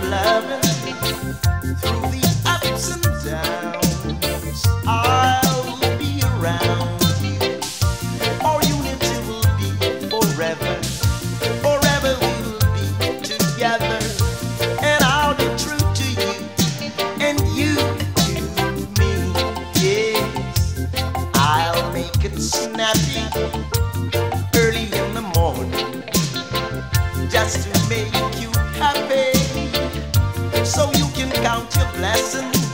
of loving through the ups and downs. I'll be around you. Our unity will be forever. Forever we'll be together. And I'll be true to you, and you to me. Yes, I'll make it snappy early in the morning, just to make you happy, so you can count your blessings.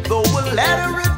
Though a letter